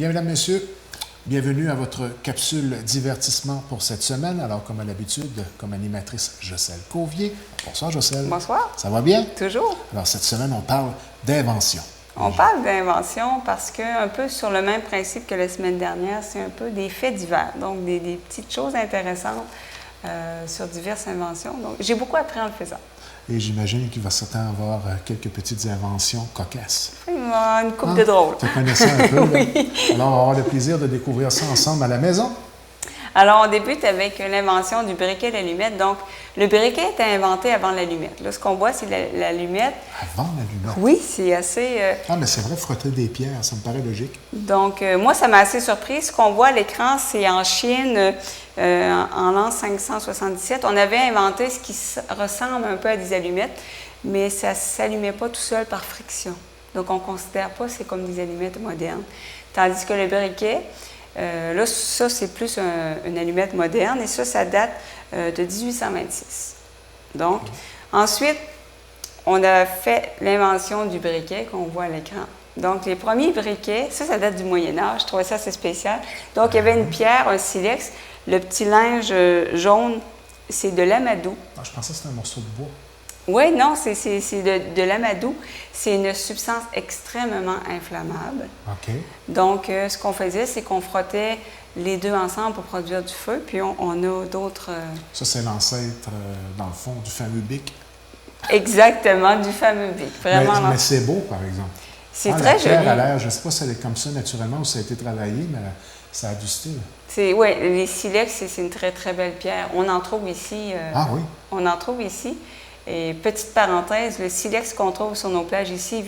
Bien, mesdames, messieurs, bienvenue à votre capsule divertissement pour cette semaine. Alors, comme à l'habitude, comme animatrice, Jocelyne Cauvier. Bonsoir, Jocelyne. Bonsoir. Ça va bien? Toujours. Alors, cette semaine, on parle d'invention. On parle d'invention parce que, un peu sur le même principe que la semaine dernière, c'est un peu des faits divers, donc des petites choses intéressantes sur diverses inventions. Donc, j'ai beaucoup appris en le faisant. Et j'imagine qu'il va certainement avoir quelques petites inventions cocasses. Une couple de drôles. Tu connais ça un peu, Oui. là? Alors, on va avoir le plaisir de découvrir ça ensemble à la maison. Alors, on débute avec l'invention du briquet d'allumette. Donc, le briquet était inventé avant l'allumette. Là, ce qu'on voit, c'est l'allumette. Avant l'allumette? Oui, c'est assez... Ah, mais c'est vrai, frotter des pierres, ça me paraît logique. Donc, moi, ça m'a assez surpris. Ce qu'on voit à l'écran, c'est en Chine, en l'an 577. On avait inventé ce qui ressemble un peu à des allumettes, mais ça ne s'allumait pas tout seul par friction. Donc, on ne considère pas que c'est comme des allumettes modernes. Tandis que le briquet... là, ça, c'est plus une allumette moderne et ça date de 1826. Donc, ensuite, on a fait l'invention du briquet qu'on voit à l'écran. Donc, les premiers briquets, ça date du Moyen Âge. Je trouvais ça assez spécial. Donc, il y avait une pierre, un silex. Le petit linge jaune, c'est de l'amadou. Ah, je pensais que c'était un morceau de bois. Oui, non, c'est de l'amadou. C'est une substance extrêmement inflammable. OK. Donc, ce qu'on faisait, c'est qu'on frottait les deux ensemble pour produire du feu, puis on a d'autres... Ça, c'est l'ancêtre, dans le fond, du fameux bic. Exactement, du fameux bic. Vraiment. Mais c'est beau, par exemple. C'est la très pierre joli. a l'air, je ne sais pas si elle est comme ça naturellement ou si ça a été travaillé, mais ça a du style. Oui, les silex, c'est une très, très belle pierre. On en trouve ici. Ah oui? On en trouve ici. Et petite parenthèse, le silex qu'on trouve sur nos plages ici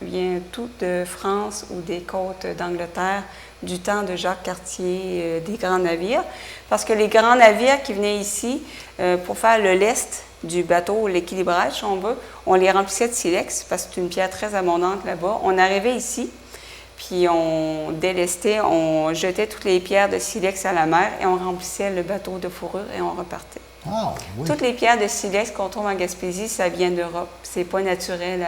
vient tout de France ou des côtes d'Angleterre du temps de Jacques Cartier, des grands navires. Parce que les grands navires qui venaient ici pour faire le lest du bateau, l'équilibrage, si on veut, on les remplissait de silex parce que c'est une pierre très abondante là-bas. On arrivait ici, puis on délestait, on jetait toutes les pierres de silex à la mer et on remplissait le bateau de fourrure et on repartait. Ah, oui. Toutes les pierres de silex qu'on trouve en Gaspésie, ça vient d'Europe. C'est pas naturel.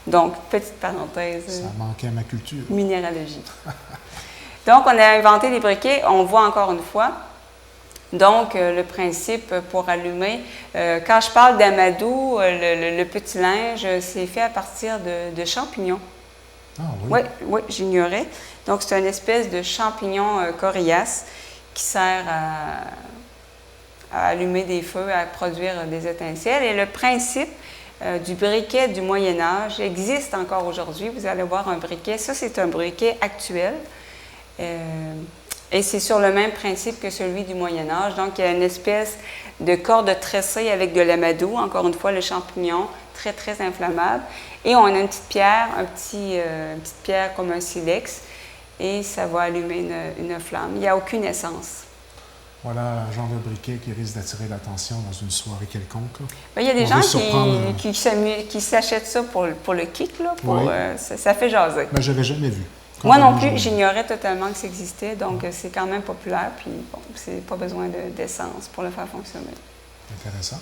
Donc, petite parenthèse. Ça manquait à ma culture. Minéralogie. Donc, on a inventé les briquets. On voit encore une fois. Donc, le principe pour allumer. Quand je parle d'amadou, le petit linge, c'est fait à partir de champignons. Ah oui? Oui, j'ignorais. Donc, c'est une espèce de champignon coriace qui sert à allumer des feux, à produire des étincelles. Et le principe du briquet du Moyen Âge existe encore aujourd'hui. Vous allez voir un briquet. Ça, c'est un briquet actuel. Et c'est sur le même principe que celui du Moyen Âge. Donc, il y a une espèce de corde tressée avec de l'amadou. Encore une fois, le champignon, très, très inflammable. Et on a une petite pierre, une petite pierre comme un silex. Et ça va allumer une flamme. Il n'y a aucune essence. Voilà un genre de briquet qui risque d'attirer l'attention dans une soirée quelconque. Bien, il y a des gens qui s'achètent ça pour le kick, là, Oui. Ça fait jaser. Mais je n'avais jamais vu. Moi non plus, j'ignorais totalement que ça existait, donc c'est quand même populaire, puis bon, c'est pas besoin d'essence pour le faire fonctionner. Intéressant.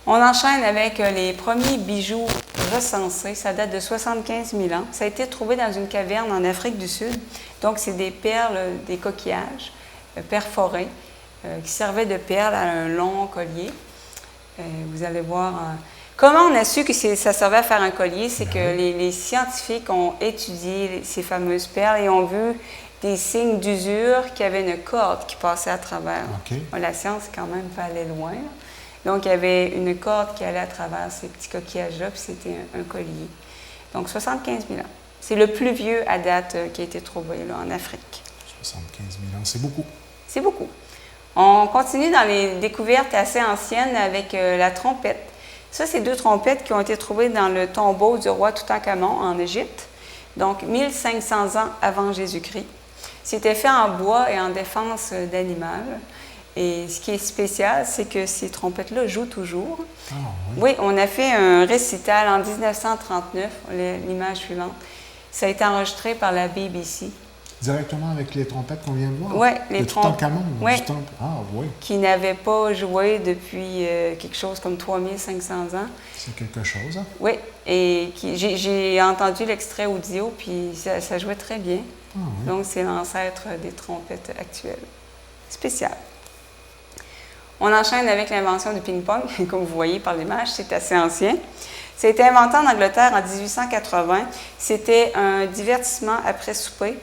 On enchaîne avec les premiers bijoux recensés. Ça date de 75 000 ans. Ça a été trouvé dans une caverne en Afrique du Sud. Donc, c'est des perles, des coquillages perforés qui servaient de perles à un long collier. Vous allez voir... Comment on a su que ça servait à faire un collier? C'est que les scientifiques ont étudié ces fameuses perles et ont vu des signes d'usure qui avaient une corde qui passait à travers. Okay. La science, quand même, pas allée loin. Là. Donc, il y avait une corde qui allait à travers ces petits coquillages-là, puis c'était un collier. Donc, 75 000 ans. C'est le plus vieux à date qui a été trouvé là, en Afrique. 75 000 ans, c'est beaucoup. C'est beaucoup. On continue dans les découvertes assez anciennes avec la trompette. Ça, c'est deux trompettes qui ont été trouvées dans le tombeau du roi Toutankhamon en Égypte, donc 1500 ans avant Jésus-Christ. C'était fait en bois et en défense d'animal. Et ce qui est spécial, c'est que ces trompettes-là jouent toujours. Ah, oui. Oui, on a fait un récital en 1939, l'image suivante. Ça a été enregistré par la BBC. Directement avec les trompettes qu'on vient de voir? Oui, les trompettes. Toutankhamon? Oui. Ah, oui. Qui n'avaient pas joué depuis quelque chose comme 3500 ans. C'est quelque chose, hein? Oui, et j'ai entendu l'extrait audio, puis ça jouait très bien. Ah, oui. Donc, c'est l'ancêtre des trompettes actuelles. Spécial. On enchaîne avec l'invention du ping-pong. Comme vous voyez par l'image, c'est assez ancien. Ça a été inventé en Angleterre en 1880. C'était un divertissement après souper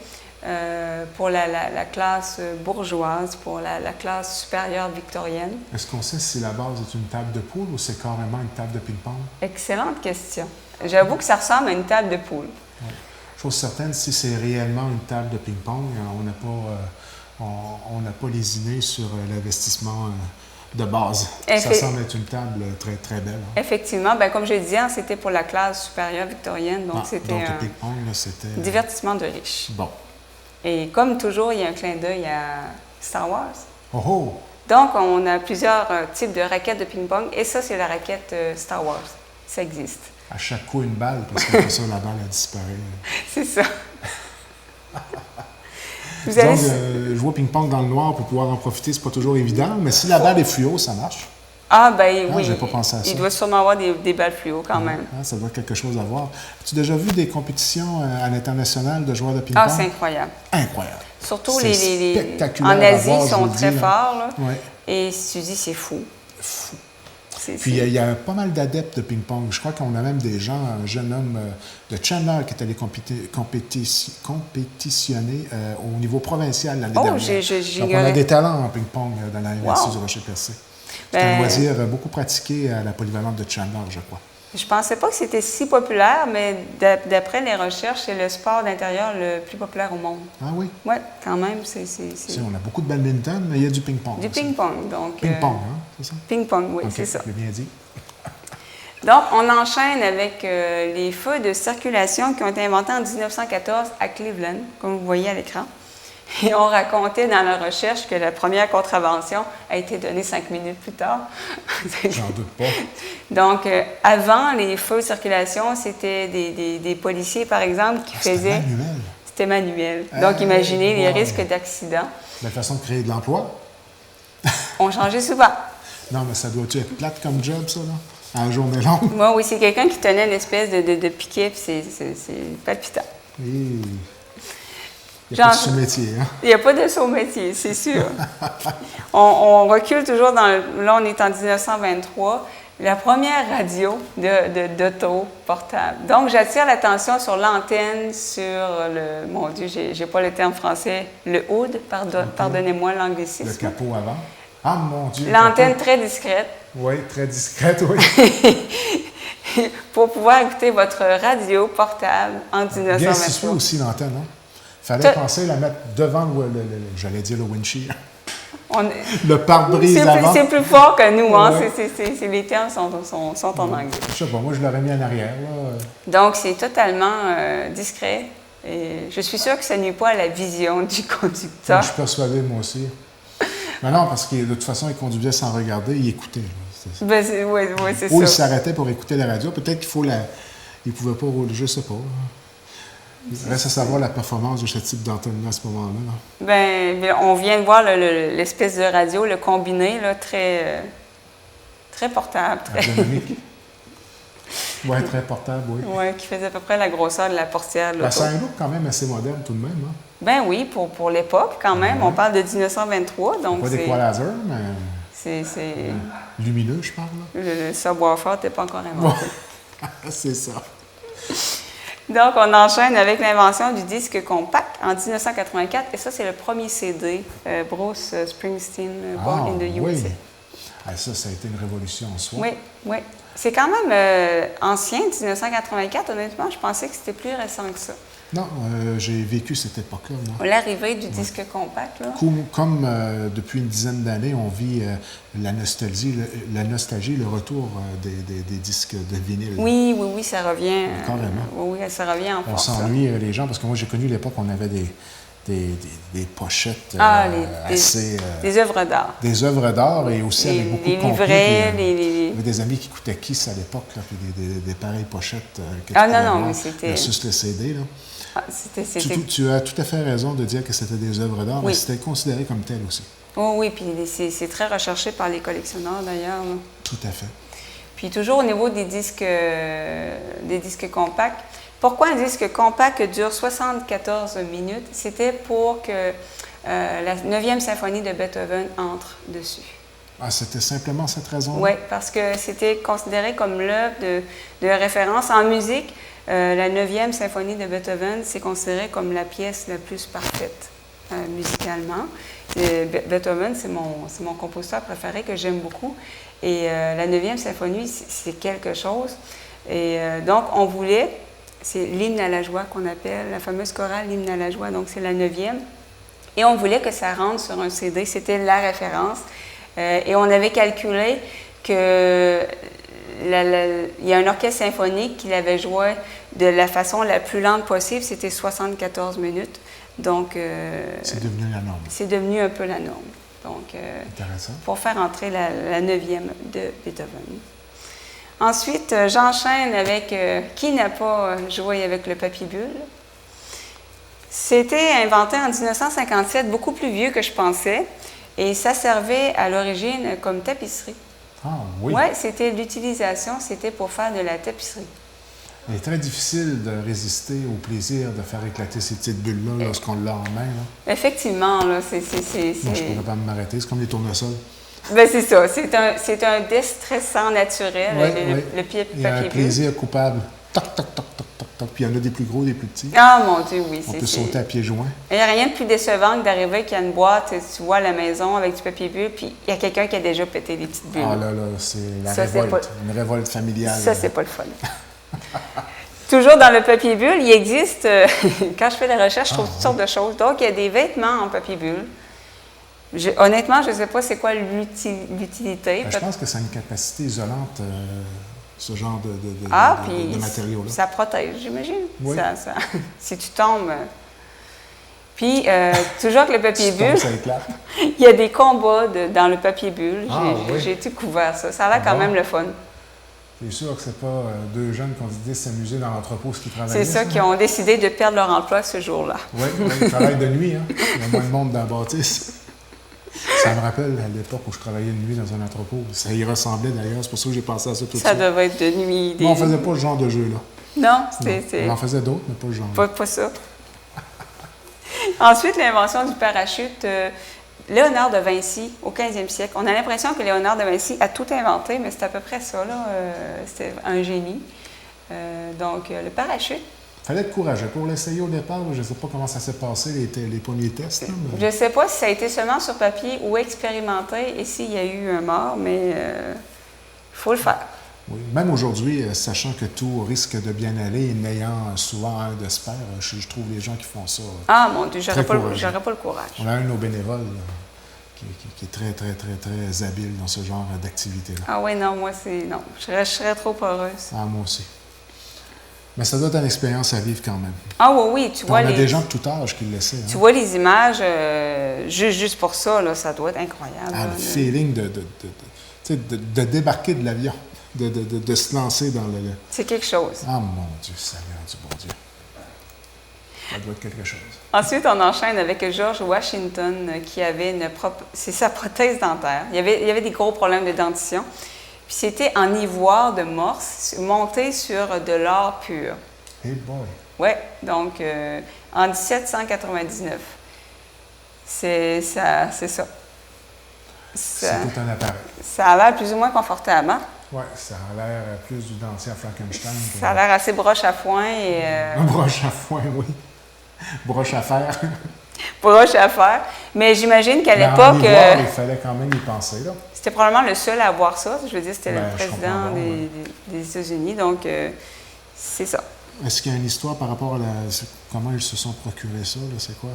pour la classe bourgeoise, pour la classe supérieure victorienne. Est-ce qu'on sait si la base est une table de poule ou c'est carrément une table de ping-pong? Excellente question. J'avoue que ça ressemble à une table de poule. Oui. Chose certaine, si c'est réellement une table de ping-pong, on n'a pas lésiné sur l'investissement de base. Ça semble être une table très, très belle. Hein? Effectivement. Bien, comme je le disais, c'était pour la classe supérieure victorienne. Donc, c'était le ping-pong, c'était... divertissement de riches. Bon. Et comme toujours, il y a un clin d'œil à Star Wars. Oh oh! Donc, on a plusieurs types de raquettes de ping-pong. Et ça, c'est la raquette Star Wars. Ça existe. À chaque coup, une balle, parce qu'après ça, la balle a disparu. C'est ça. Donc, jouer au ping-pong dans le noir pour pouvoir en profiter, c'est pas toujours évident, mais si la balle est fluo, ça marche. Ah, ben oui. J'ai pas pensé à ça. Il doit sûrement avoir des balles fluo quand même. Ça doit être quelque chose à voir. As-tu déjà vu des compétitions à l'international de joueurs de ping-pong? Ah, c'est incroyable. Incroyable. Surtout spectaculaire en Asie, ils sont dis, très forts. Là. Ouais. Et si tu dis, c'est fou. Fou. Puis il y a pas mal d'adeptes de ping-pong. Je crois qu'on a même des gens, un jeune homme de Chandler qui est allé compétitionner au niveau provincial l'année dernière. Donc on a des talents en ping-pong dans la Université du Rocher-Percé. C'est un loisir beaucoup pratiqué à la polyvalente de Chandler, je crois. Je pensais pas que c'était si populaire, mais d'après les recherches, c'est le sport d'intérieur le plus populaire au monde. Ah oui? Oui, quand même. On a beaucoup de badminton, mais il y a du ping-pong. Du ping-pong, donc... Ping-pong, hein, c'est ça? Ping-pong, oui, okay, c'est ça. J'ai bien dit. Donc, on enchaîne avec les feux de circulation qui ont été inventés en 1914 à Cleveland, comme vous voyez à l'écran. Et on racontait dans la recherche que la première contravention a été donnée 5 minutes plus tard. J'en doute pas. Donc, avant les feux de circulation, c'était des policiers, par exemple, qui faisaient... Manuel. C'était manuel. Donc, imaginez les risques d'accident. La façon de créer de l'emploi. On changeait souvent. Non, mais ça doit-tu être plate comme job, ça, là? À la journée longue? Moi, oui, c'est quelqu'un qui tenait une espèce de piquet, puis c'est palpitant. Oui. Il n'y a pas de sous-métier, hein? Il n'y a pas de sous-métier, c'est sûr. on recule toujours là, on est en 1923, la première radio d'auto portable. Donc, j'attire l'attention sur l'antenne, sur le... Mon Dieu, j'ai pas le terme français. Le hood, pardonnez-moi l'anglicisme. Le capot avant. Ah, mon Dieu! L'antenne très discrète. Oui, très discrète, oui. Pour pouvoir écouter votre radio portable en 1923. Bien situé aussi, l'antenne, hein? Il fallait penser à la mettre devant j'allais dire le windshield. Le pare-brise avant. C'est plus fort que nous, hein? Ouais. Les termes sont en anglais. Je sais pas, moi je l'aurais mis en arrière. Là. Donc, c'est totalement discret. Et je suis sûre que ça nuit pas à la vision du conducteur. Moi, je suis persuadé, moi aussi. Mais non, parce que de toute façon, il conduisait sans regarder, il écoutait. Oui, c'est ça. Ou il s'arrêtait pour écouter la radio. Peut-être qu'il faut il ne pouvait pas rouler, je ne sais pas. Il reste à savoir la performance de ce type d'antenne-là à ce moment-là. Bien, on vient de voir l'espèce de radio, le combiné, là, très portable. Dynamique. Oui, très portable, oui. Oui, qui faisait à peu près la grosseur de la portière de l'auto. C'est un look quand même assez moderne tout de même. Hein? Ben oui, pour l'époque quand même. Ouais. On parle de 1923. Donc pas d'équalizer, mais... C'est... lumineux, je parle. Le subwoofer n'était pas encore inventé. C'est ça. Donc, on enchaîne avec l'invention du disque compact en 1984. Et ça, c'est le premier CD, Bruce Springsteen, Born in the USA. Oui. Ça a été une révolution en soi. Oui. C'est quand même ancien, 1984. Honnêtement, je pensais que c'était plus récent que ça. Non, j'ai vécu cette époque-là, moi. L'arrivée du disque compact, là. Comme depuis une dizaine d'années, on vit la nostalgie, le retour des disques de vinyle. Oui, ça revient. Carrément. Oui, ça revient en force. On s'ennuie, les gens, parce que moi, j'ai connu l'époque où on avait des pochettes assez... des œuvres d'art. Des œuvres d'art et aussi avec beaucoup de contenu. Il y avait des amis qui écoutaient Kiss à l'époque, puis des pareilles pochettes que mais c'était... versus le CD, là. Tu as tout à fait raison de dire que c'était des œuvres d'art, mais c'était considéré comme tel aussi. Oh, oui, puis c'est très recherché par les collectionneurs, d'ailleurs. Tout à fait. Puis toujours au niveau des disques compacts, Pourquoi un disque compact dure 74 minutes? C'était pour que la 9e symphonie de Beethoven entre dessus. Ah, c'était simplement cette raison? Oui, parce que c'était considéré comme l'œuvre de référence. En musique, la 9e symphonie de Beethoven, c'est considéré comme la pièce la plus parfaite musicalement. Beethoven, c'est mon compositeur préféré que j'aime beaucoup. Et la 9e symphonie, c'est quelque chose. Et donc, on voulait, c'est l'hymne à la joie qu'on appelle, la fameuse chorale, l'hymne à la joie, donc c'est la 9e. Et on voulait que ça rentre sur un CD, c'était la référence. Et on avait calculé que il y a un orchestre symphonique qui l'avait joué de la façon la plus lente possible, c'était 74 minutes. Donc, c'est devenu la norme. C'est devenu un peu la norme. Donc, intéressant. Pour faire entrer la 9e de Beethoven. Ensuite, j'enchaîne avec qui n'a pas joué avec le papier bulle? C'était inventé en 1957, beaucoup plus vieux que je pensais. Et ça servait à l'origine comme tapisserie. Ah oui? Oui, c'était l'utilisation, c'était pour faire de la tapisserie. Il est très difficile de résister au plaisir de faire éclater ces petites bulles-là lorsqu'on l'a en main. Là. Effectivement, là, c'est... Moi, je ne pourrais pas m'arrêter, c'est comme les tournesols. Bien, c'est ça, c'est un déstressant naturel, le papier bulle. Il y a un plaisir coupable. Toc, toc, toc, toc, toc, toc. Puis il y en a des plus gros, des plus petits. Ah, mon Dieu, oui. On peut sauter à pieds joints. Il n'y a rien de plus décevant que d'arriver qu'il y a une boîte, tu vois, à la maison avec du papier bulle, puis il y a quelqu'un qui a déjà pété les petites bulles. Ah là, c'est la révolte. Une révolte familiale. Ça, c'est pas le fun. Toujours dans le papier bulle, il existe, quand je fais des recherches, je trouve toutes sortes de choses. Donc, il y a des vêtements en papier bulle. Honnêtement, je ne sais pas c'est quoi l'utilité. Je pense que ça a une capacité isolante, ce genre de matériaux-là. Ça protège, j'imagine. Oui. Si tu tombes... Puis, toujours avec le papier bulle, ça éclate. Il y a des combats dans le papier bulle. Oui. J'ai découvert ça. Ça a l'air quand même le fun. C'est sûr que ce n'est pas deux jeunes qui ont décidé de s'amuser dans l'entrepôt qui travaillaient. C'est ça, qui ont décidé de perdre leur emploi ce jour-là. Oui, ils travaillent de nuit. Hein? Il y a moins de monde dans la bâtisse. Ça me rappelle à l'époque où je travaillais de nuit dans un entrepôt. Ça y ressemblait d'ailleurs, c'est pour ça que j'ai pensé à ça tout de suite. Ça devait être de nuit. Mais on ne faisait pas ce genre de jeu-là. Non, c'était... On en faisait d'autres, mais pas le genre. Pas ça. Ensuite, l'invention du parachute. Léonard de Vinci, au 15e siècle. On a l'impression que Léonard de Vinci a tout inventé, mais c'est à peu près ça, là. C'était un génie. Donc, le parachute. Il fallait être courageux pour l'essayer au départ. Je ne sais pas comment ça s'est passé, les premiers tests. Là, mais... Je ne sais pas si ça a été seulement sur papier ou expérimenté et s'il y a eu un mort, mais il faut le faire. Oui. Même aujourd'hui, sachant que tout risque de bien aller et n'ayant souvent un de spare, je trouve les gens qui font ça. Ah mon Dieu, j'aurais pas le courage. On a un de nos bénévoles qui est très, très, très, très habile dans ce genre d'activité-là. Ah oui, non, moi, non. Je serais trop heureuse. Ah, moi aussi. Mais ça doit être une expérience à vivre quand même. Ah oui, tu vois. On a des gens de tout âge qui le laissaient. Tu vois les images, juste pour ça, là, ça doit être incroyable. Ah, le feeling de débarquer de l'avion. De se lancer dans le... C'est quelque chose. Ah, mon Dieu, Seigneur du bon Dieu. Ça doit être quelque chose. Ensuite, on enchaîne avec George Washington qui avait c'est sa prothèse dentaire. Il y avait des gros problèmes de dentition. Puis c'était en ivoire de Morse, monté sur de l'or pur. Hey boy! Oui, donc en 1799. C'est ça. C'est tout un appareil. Ça a l'air plus ou moins confortable, hein? Oui, ça a l'air plus du dentier à Frankenstein. Ça a l'air assez broche à foin. Broche à foin, oui. Broche à fer. Broche à fer. Mais j'imagine qu'à l'époque... il fallait quand même y penser, là. C'était probablement le seul à avoir ça. Je veux dire, c'était le président des États-Unis, donc c'est ça. Est-ce qu'il y a une histoire par rapport à comment ils se sont procurés ça, là? C'est quoi?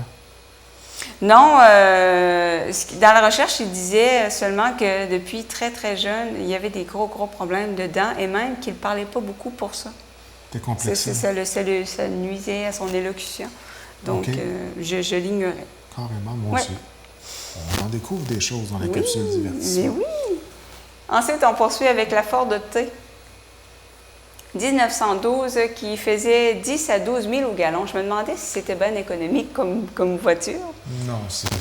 Non, dans la recherche, il disait seulement que depuis très, très jeune, il y avait des gros problèmes de dents et même qu'il ne parlait pas beaucoup pour ça. C'était complexe. Ça nuisait à son élocution. Donc, je l'ignorais. Carrément, moi aussi. On en découvre des choses dans la capsule divertissement. Mais oui! Ensuite, on poursuit avec la Ford T. 1912, qui faisait 10 à 12 000 au gallon. Je me demandais si c'était bien économique comme voiture. Non, c'est 10-12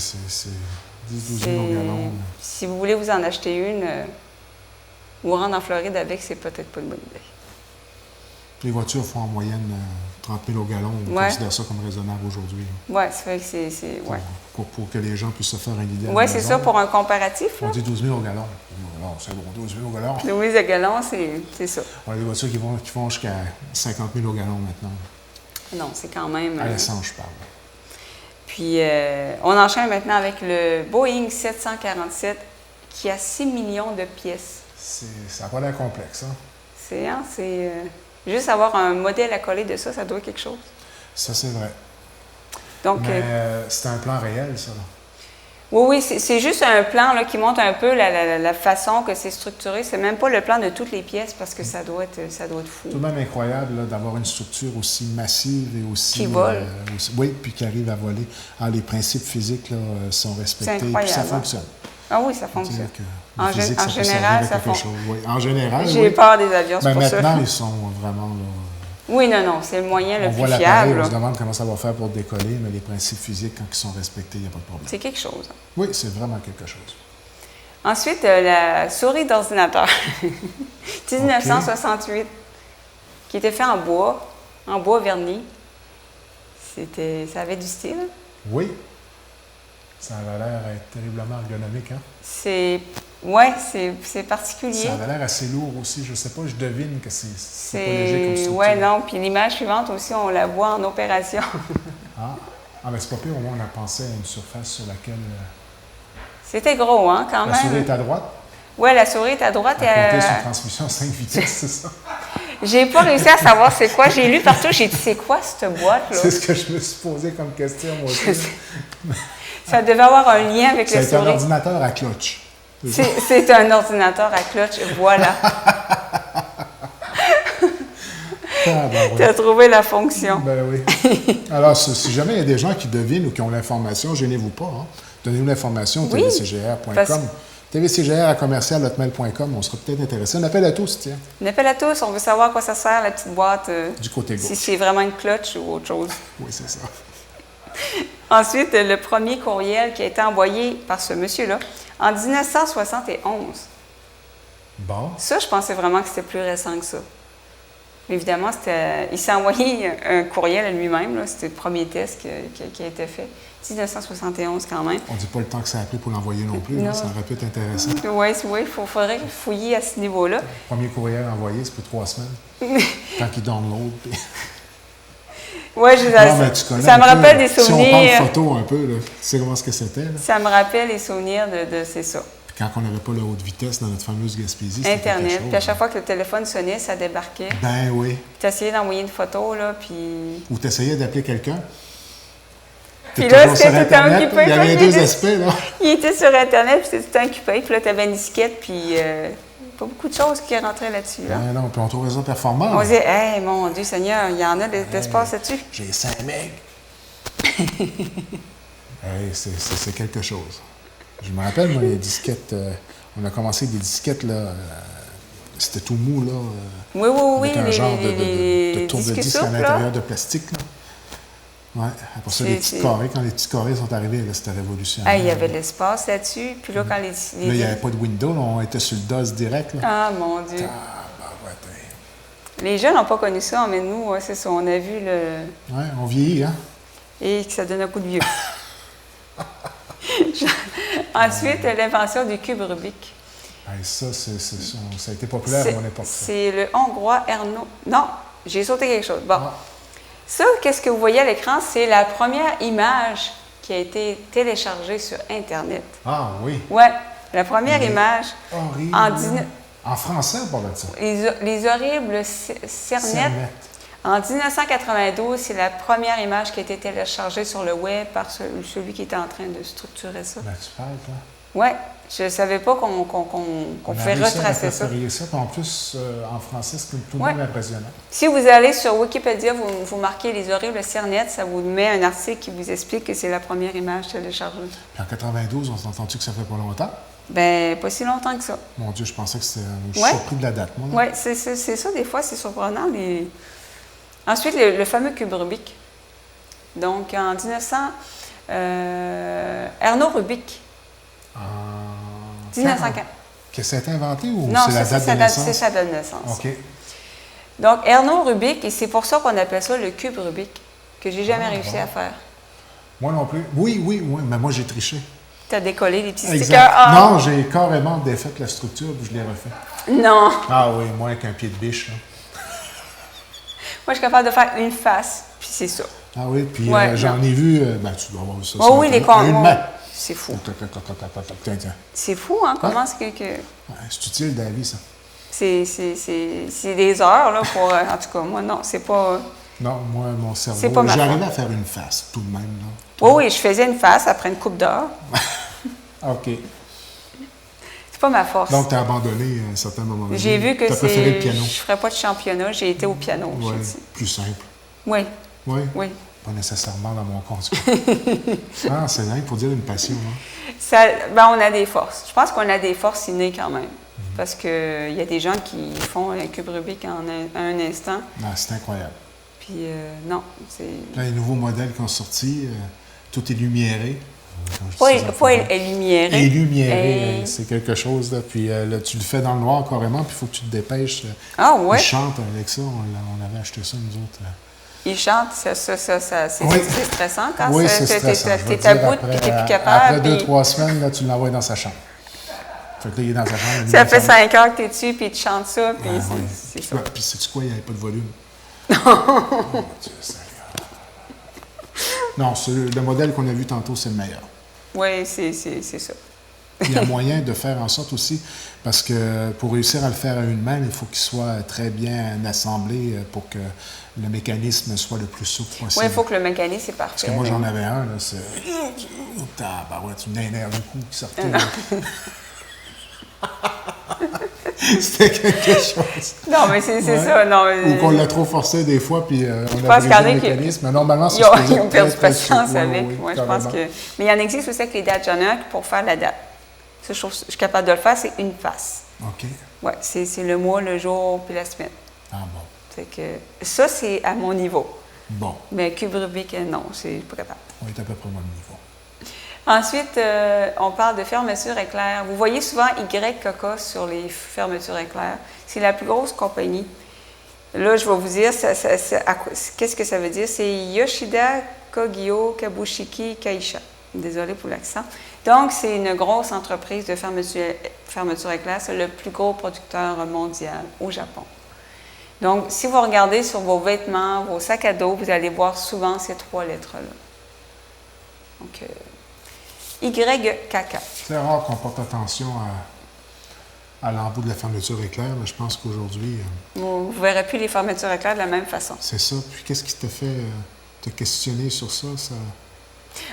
000 au gallon. Si vous voulez vous en acheter une, vous rendre en Floride avec, c'est peut-être pas une bonne idée. Les voitures font en moyenne 30 000 au gallon, on considère ça comme raisonnable aujourd'hui. Oui, c'est vrai que c'est pour que les gens puissent se faire une idée. Oui, c'est ça, pour un comparatif. On dit 12 000 au gallon. Non, c'est bon, 12 000 au gallon. 12 000 au gallon, c'est ça. On a des voitures qui vont jusqu'à 50 000 au gallon maintenant. Non, c'est quand même... À l'essence, je parle. Puis, on enchaîne maintenant avec le Boeing 747 qui a 6 millions de pièces. Ça n'a pas l'air complexe, hein? C'est juste avoir un modèle à coller de ça doit être quelque chose. Ça, c'est vrai. Donc, mais c'est un plan réel, ça, là. Oui, c'est juste un plan là, qui montre un peu la façon que c'est structuré. C'est même pas le plan de toutes les pièces parce que ça doit être fou. Tout de même incroyable d'avoir une structure aussi massive et aussi... Qui vole. Oui, puis qui arrive à voler. Alors, les principes physiques là, sont respectés. C'est incroyable. Puis ça fonctionne. Ah oui, ça fonctionne. En général, ça fonctionne. Oui. En général, j'ai peur des avions, c'est pour ça. Maintenant, ils sont vraiment... Là, oui, non, c'est le moyen le plus fiable. On se demande comment ça va faire pour décoller, mais les principes physiques, quand ils sont respectés, il n'y a pas de problème. C'est quelque chose. Oui, c'est vraiment quelque chose. Ensuite, la souris d'ordinateur, 1968, qui était fait en bois verni. Ça avait du style. Oui. Ça avait l'air terriblement ergonomique, hein? C'est particulier. Ça avait l'air assez lourd aussi. Je ne sais pas, je devine que c'est pas léger comme structure. Oui, non. Puis l'image suivante aussi, on la voit en opération. Mais c'est pas pire, au moins on a pensé à une surface sur laquelle... C'était gros, hein, quand même. La souris est à droite? Oui, la souris est à droite. À côté, c'est une transmission 5 vitesses, c'est ça? J'ai pas réussi à savoir c'est quoi. J'ai lu partout, j'ai dit, c'est quoi cette boîte-là? C'est ce que je me suis posé comme question, moi aussi. Ça devait avoir un lien avec la souris. C'est un ordinateur à clutch. C'est un ordinateur à clutch, voilà. Tu as trouvé la fonction. Ben oui. Alors, si jamais il y a des gens qui devinent ou qui ont l'information, gênez-vous pas. Hein. Donnez-nous l'information au tvcgr.com. tvcgr@commercial.hotmail.com. On sera peut-être intéressé. Un appel à tous, tiens. Un appel à tous. On veut savoir à quoi ça sert, la petite boîte. Du côté gauche. Si c'est vraiment une clutch ou autre chose. Oui, c'est ça. Ensuite, le premier courriel qui a été envoyé par ce monsieur-là en 1971. Bon. Ça, je pensais vraiment que c'était plus récent que ça. Évidemment, il s'est envoyé un courriel à lui-même. C'était le premier test qui a été fait. 1971 quand même. On ne dit pas le temps que ça a pris pour l'envoyer non plus. Non. Ça aurait pu être intéressant. Oui, il faudrait fouiller à ce niveau-là. Le premier courriel envoyé, c'est pour 3 semaines. Quand il download. Oui, ça me rappelle des souvenirs. Si on parle photo un peu, là, tu sais comment c'était? Là? Ça me rappelle les souvenirs de c'est ça. Quand on n'avait pas la haute vitesse dans notre fameuse Gaspésie, c'était Internet. quelque chose, puis à chaque fois que le téléphone sonnait, ça débarquait. Ben oui. Puis tu essayais d'envoyer une photo, là, puis... Ou tu essayais d'appeler quelqu'un. Puis là, c'était tout occupé. Il y avait deux aspects, là. Il était sur Internet, puis c'était tout occupé. Puis là, tu avais une disquette, puis pas beaucoup de choses qui rentraient là-dessus. Là. Ben non, puis on trouvait ça performant. On disait, hey, mon Dieu Seigneur, il y en a d'espace là-dessus. J'ai 5 megs. Hey, c'est quelque chose. Je me rappelle, moi, les disquettes, on a commencé avec des disquettes, là, c'était tout mou, là. Oui. Avec un genre de tour de disque à l'intérieur là. de plastique, là. Oui, après ça, les petits carrés, quand les petits carrés sont arrivés, là, c'était révolutionnaire. Il y avait de l'espace là-dessus, puis là, quand les... Là, il n'y avait pas de window, là, on était sur le DOS direct, là. Ah, mon Dieu. Les jeunes n'ont pas connu ça, mais nous, c'est ça, on a vu le... Oui, on vieillit, hein. Et que ça donne un coup de vieux. Ensuite, l'invention du cube Rubik. Ça a été populaire à mon époque. C'est le Hongrois Erno... Non, j'ai sauté quelque chose. Bon. Ça, qu'est-ce que vous voyez à l'écran? C'est la première image qui a été téléchargée sur Internet. Ah oui? Oui, la première image. Horrible. En français, on parle de ça. Les horribles cernettes. En 1992, c'est la première image qui a été téléchargée sur le web par celui qui était en train de structurer ça. Ben, tu parles, toi? Oui, je ne savais pas qu'on pouvait retracer ça. En plus, en français, c'est tout de même impressionnant. Si vous allez sur Wikipédia, vous marquez les horribles cernettes, ça vous met un article qui vous explique que c'est la première image téléchargée. Puis en 92, on s'est entendu que ça fait pas longtemps? Bien, pas si longtemps que ça. Mon Dieu, je pensais que c'était... Je suis surpris de la date, moi. Oui, c'est ça, des fois, c'est surprenant. Ensuite, le fameux cube Rubik. Donc, en 1900, Erno Rubik. 1950. Que ça a été inventé ou non, c'est la date de naissance? C'est sa date de naissance. OK. Donc, Erno Rubik, et c'est pour ça qu'on appelle ça le cube Rubik, que j'ai jamais réussi à faire. Moi non plus. Oui, mais moi j'ai triché. Tu as décollé les petits exact. stickers. Ah. Non, j'ai carrément défait la structure puis je l'ai refait. Non. Ah oui, moi avec un pied de biche. Là. Moi, je suis capable de faire une face, puis c'est ça. Ah oui, puis j'en ai vu, tu dois avoir ça. Oh oui, les comptes. Une main. C'est fou. Tiens. C'est fou, hein? Comment c'est que... C'est utile dans la vie, ça. C'est des heures, là, pour... en tout cas, moi, non, c'est pas... Non, moi, mon cerveau... J'arrivais à faire une face, tout de même, là. Oui, je faisais une face après une coupe d'heure. OK. C'est pas ma force. Donc, tu as abandonné à un certain moment donné. J'ai vu que préféré le piano. Je ne ferais pas de championnat, j'ai été au piano. Oui, plus simple. Oui. Oui? Oui. Pas nécessairement dans mon compte. Ah, c'est dingue pour dire une passion. Hein? On a des forces. Je pense qu'on a des forces innées quand même. Parce qu'il y a des gens qui font un cube Rubik en un instant. Ah, c'est incroyable. Puis, non. Là, les nouveaux modèles qui ont sorti, tout est lumiéré. Pas lumiéré. Et lumiéré, c'est quelque chose. Là. Puis là, tu le fais dans le noir carrément, puis il faut que tu te dépêches. Ah ouais? Ils chantent avec ça. On avait acheté ça, nous autres. Ils chantent, c'est stressant quand oui, c'est stressant. T'es à bout et t'es plus capable. Après 2-3 semaines, là, tu l'envoies dans sa chambre. Fait que là, il est dans sa chambre. Ça fait 5 heures que t'es dessus, puis tu chantes ça, puis c'est ça. Puis sais-tu quoi? Il n'y avait pas de volume. Oh, Dieu Seigneur. Non, le modèle qu'on a vu tantôt, c'est le meilleur. Oui, c'est ça. Il y a moyen de faire en sorte aussi, parce que pour réussir à le faire à une main, il faut qu'il soit très bien assemblé pour que le mécanisme soit le plus souple possible. Oui, il faut que le mécanisme soit parfait. Parce que moi, j'en avais un, là, c'est... tu me nerfs du coup qui sortait. C'était quelque chose. Non, mais c'est ça. Non, ou qu'on l'a trop forcé des fois, puis on a brisé le mécanisme. Mais normalement, c'est ils ont perdu patience avec. Oui, je pense que... Mais il y en existe aussi avec les dates Janoc pour faire la date. Ça, je suis capable de le faire, c'est une face. OK. Oui, c'est le mois, le jour, puis la semaine. Ah bon. C'est que ça, c'est à mon niveau. Bon. Mais cube Rubik, non, c'est pas capable. On est à peu près au même niveau. Ensuite, on parle de fermeture éclair. Vous voyez souvent YKK sur les fermetures éclair. C'est la plus grosse compagnie. Là, je vais vous dire, qu'est-ce que ça veut dire? C'est Yoshida Kogyo Kabushiki Kaisha. Désolée pour l'accent. Donc, c'est une grosse entreprise de fermeture éclair. C'est le plus gros producteur mondial au Japon. Donc, si vous regardez sur vos vêtements, vos sacs à dos, vous allez voir souvent ces 3 lettres-là. Donc, YKK. C'est rare qu'on porte attention à l'embout de la fermeture éclair, mais je pense qu'aujourd'hui... Vous ne verrez plus les fermetures éclair de la même façon. C'est ça. Puis qu'est-ce qui t'a fait te questionner sur ça?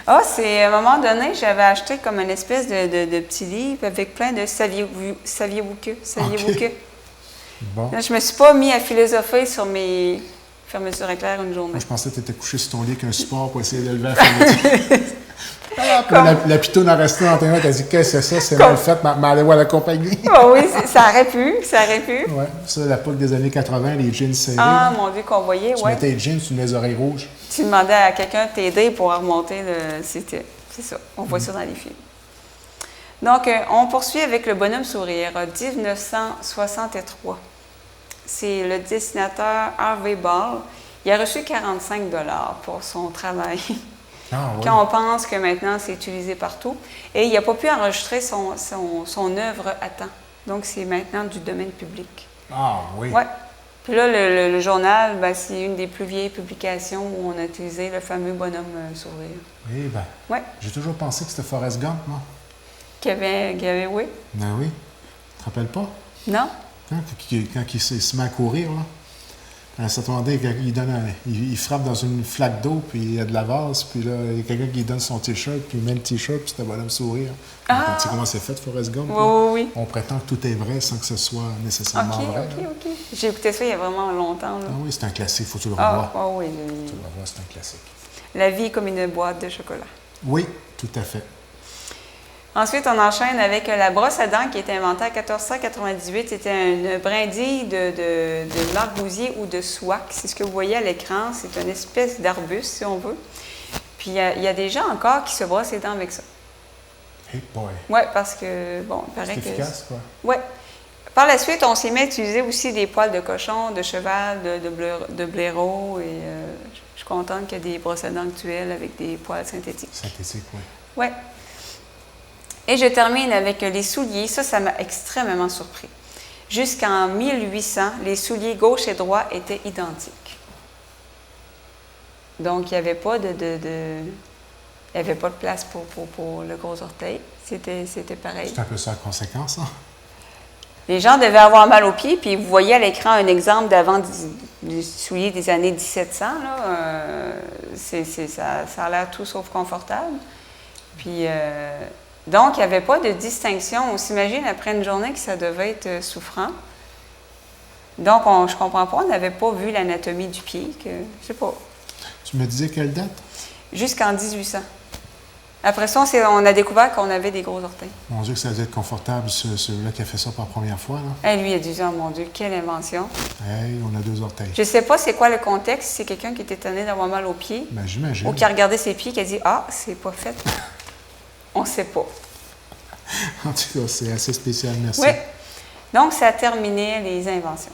Ah, c'est à un moment donné, j'avais acheté comme une espèce de petit livre avec plein de saviez-vous que? Okay. Bon. Là, je me suis pas mis à philosopher sur mes fermetures éclair une journée. Moi, je pensais que tu étais couché sur ton lit avec un support pour essayer de lever la fermeture. La pitoune a resté dans tes mains, t'as dit qu'est-ce que c'est ça, c'est mal fait, mais allez voir la compagnie. Oh oui, ça aurait pu. Oui, ça, la poule des années 80, les jeans serrés. Ah, mon Dieu, qu'on voyait, oui. Tu mettais les jeans sur les oreilles rouges. Tu demandais à quelqu'un de t'aider pour remonter c'est ça, on voit ça dans les films. Donc, on poursuit avec le bonhomme sourire, 1963. C'est le dessinateur Harvey Ball. Il a reçu 45 $ pour son travail. Ah, oui. Quand on pense que maintenant, c'est utilisé partout. Et il n'a pas pu enregistrer son œuvre à temps. Donc, c'est maintenant du domaine public. Ah, oui. Oui. Puis là, le journal, c'est une des plus vieilles publications où on a utilisé le fameux bonhomme sourire. Eh bien, ouais. J'ai toujours pensé que c'était Forrest Gump, moi. Qu'il y avait, oui. Ben oui. Tu te rappelles pas? Non. Quand il se met à courir, là. À un certain moment donné, il frappe dans une flaque d'eau, puis il y a de la vase, puis là, il y a quelqu'un qui lui donne son T-shirt, puis il met le T-shirt, puis c'est un bonhomme sourire. Ah! Tu sais comment c'est fait, Forrest Gump? Oui. On prétend que tout est vrai sans que ce soit nécessairement vrai. OK. J'ai écouté ça il y a vraiment longtemps. Là. Ah oui, c'est un classique, faut que tu le revoies. Ah oui. Tu le revoies, c'est un classique. La vie comme une boîte de chocolat. Oui, tout à fait. Ensuite, on enchaîne avec la brosse à dents qui a été inventée en 1498. C'était une brindille de margousier ou de soie. C'est ce que vous voyez à l'écran. C'est une espèce d'arbuste, si on veut. Puis, il y a des gens encore qui se brossent les dents avec ça. Hey boy! Oui, parce que, bon, il paraît que... C'est efficace, quoi. Oui. Par la suite, on s'est mis à utiliser aussi des poils de cochon, de cheval, de blaireau. Et je suis contente qu'il y ait des brosses à dents actuelles avec des poils synthétiques. Synthétique, oui. Oui. Et je termine avec les souliers. Ça m'a extrêmement surpris. Jusqu'en 1800, les souliers gauche et droit étaient identiques. Donc, il n'y avait pas il n'y avait pas de place pour le gros orteil. C'était pareil. C'est un peu ça la conséquence, hein? Les gens devaient avoir mal aux pieds, puis vous voyez à l'écran un exemple d'avant du soulier des années 1700. Là, ça a l'air tout sauf confortable. Puis, donc, il n'y avait pas de distinction. On s'imagine après une journée que ça devait être souffrant. Donc, je ne comprends pas, on n'avait pas vu l'anatomie du pied. Je ne sais pas. Tu me disais quelle date? Jusqu'en 1800. Après ça, on a découvert qu'on avait des gros orteils. Mon Dieu, que ça doit être confortable, celui-là qui a fait ça pour la première fois. Là. Et lui, il a dû dire, oh mon Dieu, quelle invention. Hey, on a 2 orteils. Je ne sais pas c'est quoi le contexte, si c'est quelqu'un qui est étonné d'avoir mal aux pieds. Ben, j'imagine. Ou qui a regardé ses pieds et qui a dit, ah, c'est pas fait. On ne sait pas. En tout cas, c'est assez spécial, merci. Oui. Donc, ça terminait les inventions.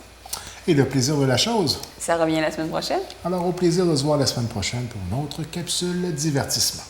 Et le plaisir de la chose. Ça revient la semaine prochaine. Alors, au plaisir de se voir la semaine prochaine pour une autre capsule divertissement.